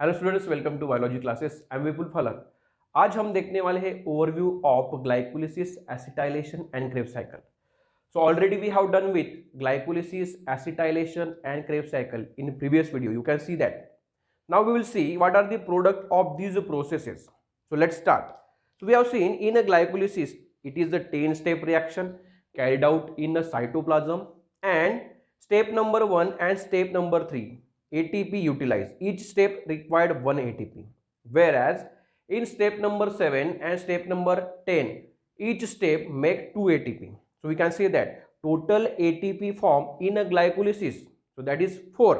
Hello students, welcome to biology classes. I am Vipul Phalak. आज हम देखने वाले हैं overview of glycolysis, acetylation and Krebs cycle. So already we have done with glycolysis, acetylation and Krebs cycle in previous video. You can see that. Now we will see what are the product of these processes. So let's start. So we have seen in a glycolysis, it is a 10-step reaction carried out in a cytoplasm, and step number 1 and step number 3 ATP utilized. Each step required 1 ATP. Whereas in step number 7 and step number 10, each step make 2 ATP. So we can say that total ATP form in a glycolysis, so that is 4,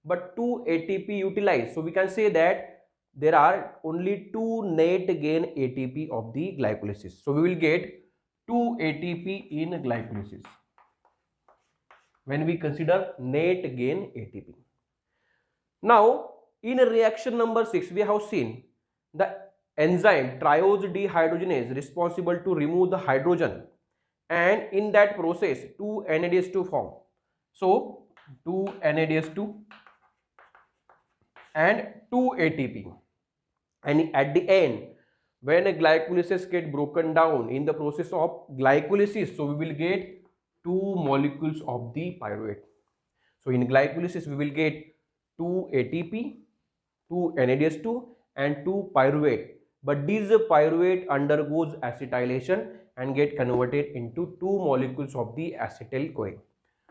but 2 ATP utilized. So we can say that there are only 2 net gain ATP of the glycolysis. So we will get 2 ATP in glycolysis when we consider net gain ATP. Now in reaction number 6, we have seen the enzyme triose dehydrogenase responsible to remove the hydrogen, and in that process 2 NADH2 form. So 2 NADH2 and 2 ATP, and at the end when a glycolysis get broken down in the process of glycolysis, so we will get 2 molecules of the pyruvate. So in glycolysis we will get 2 ATP, 2 NADH2 and 2 pyruvate, but this pyruvate undergoes acetylation and get converted into 2 molecules of the acetyl-CoA.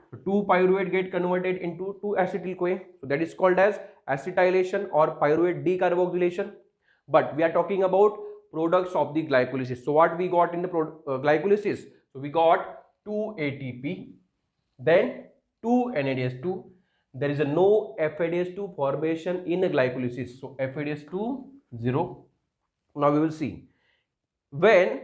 So 2 pyruvate get converted into 2 acetyl-CoA, so that is called as acetylation or pyruvate decarboxylation. But we are talking about products of the glycolysis. So what we got in the glycolysis? So we got 2 ATP, then 2 NADH2. There is a no FADH2 formation in a glycolysis. So FADH2 0. Now we will see when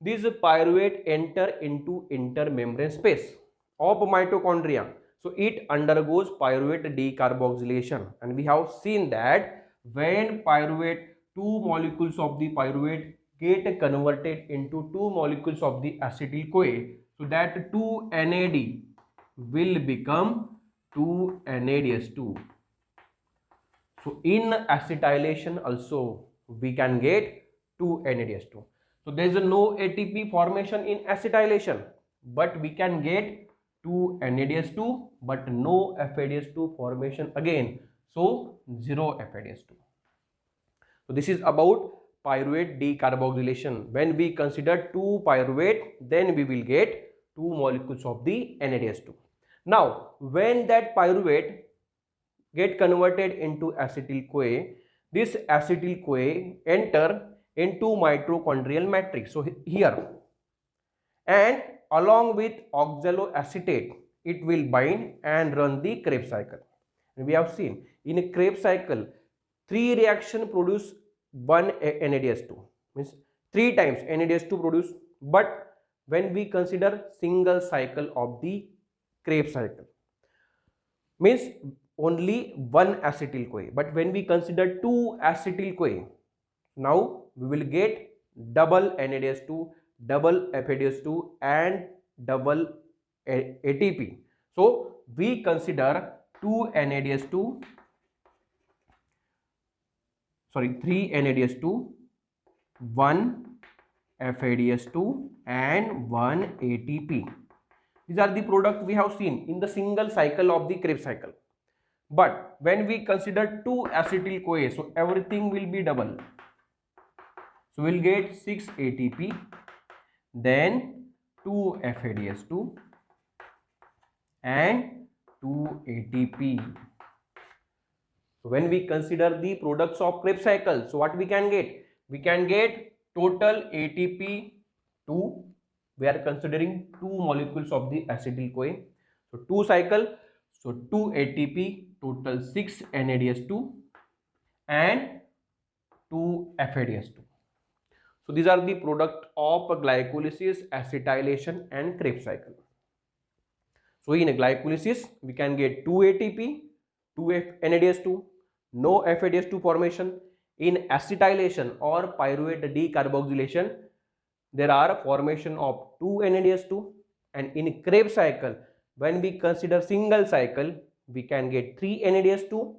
this pyruvate enter into intermembrane space of mitochondria. So it undergoes pyruvate decarboxylation, and we have seen that when pyruvate, 2 molecules of the pyruvate get converted into 2 molecules of the acetyl-CoA, so that 2 NAD will become 2 NADH2. So in acetylation also we can get 2 NADH2. So there is no ATP formation in acetylation, but we can get 2 NADH2 but no FADH2 formation again. So 0 FADH2. So this is about pyruvate decarboxylation. When we consider 2 pyruvate, then we will get 2 molecules of the NADH2. Now when that pyruvate get converted into acetyl-CoA, this acetyl-CoA enter into mitochondrial matrix. So here, and along with oxaloacetate, it will bind and run the Krebs cycle. And we have seen in a Krebs cycle, 3 reaction produce 1 NADH2, means 3 times NADH2 produce. But when we consider single cycle of the Krebs cycle, means only 1 acetyl-CoA, but when we consider 2 acetyl-CoA, now we will get double NADH2, double FADH2 and double ATP. So we consider 2 NADH2, sorry, 3 NADH2, 1 FADH2 and 1 ATP. These are the products we have seen in the single cycle of the Krebs cycle. But when we consider 2 acetyl-CoA, so everything will be double. So we'll get 6 ATP, then 2 FADH2 and 2 ATP. So when we consider the products of Krebs cycle, so what we can get? We can get total ATP 2. We are considering 2 molecules of the acetyl-CoA. So 2 cycle, so 2 ATP, total 6 NADH2 and 2 FADH2. So these are the product of glycolysis, acetylation and Krebs cycle. So in a glycolysis, we can get 2 ATP, 2 NADH2, no FADH2 formation. In acetylation or pyruvate decarboxylation, there are formation of 2 NADH2, and in Krebs cycle, when we consider single cycle, we can get 3 NADH2,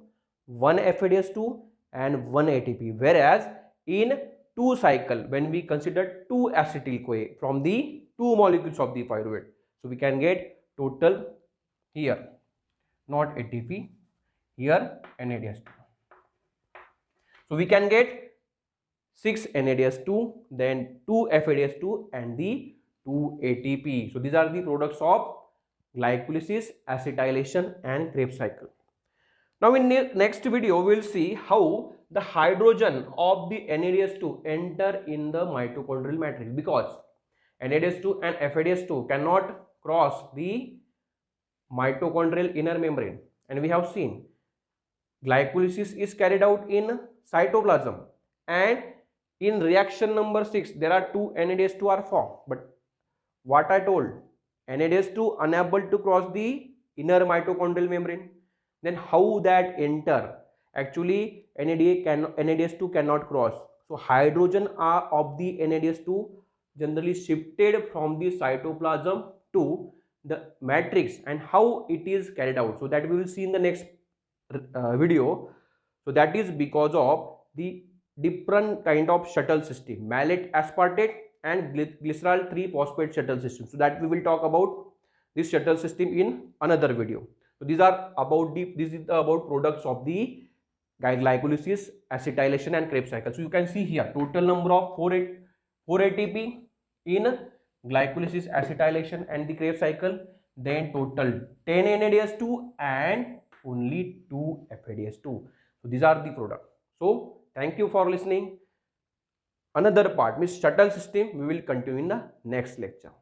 1 FADH2 and 1 ATP, whereas in 2 cycle, when we consider 2 acetyl CoA from the 2 molecules of the pyruvate, so we can get total here not ATP, here NADH2. So we can get 6 NADH2, then 2 FADH2 and the 2 ATP. So these are the products of glycolysis, acetylation and Krebs cycle. Now in next video we will see how the hydrogen of the NADH2 enter in the mitochondrial matrix, because NADH2 and FADH2 cannot cross the mitochondrial inner membrane, and we have seen glycolysis is carried out in cytoplasm, and in reaction number 6 there are 2 NADH2 are formed, but what I told, NADH2 unable to cross the inner mitochondrial membrane, then how that enter? Actually NADH2 cannot cross, so hydrogen are of the NADH2 generally shifted from the cytoplasm to the matrix, and how it is carried out, so that we will see in the next video. So that is because of the different kind of shuttle system, malate aspartate and glycerol 3-phosphate shuttle system. So that we will talk about this shuttle system in another video. So these are about this is about products of the glycolysis, acetylation and Krebs cycle. So you can see here total number of 4 ATP in glycolysis, acetylation and the Krebs cycle, then total 10 NADH2 and only 2 FADH2. So these are the products. So thank you for listening. Another part means shuttle system we will continue in the next lecture.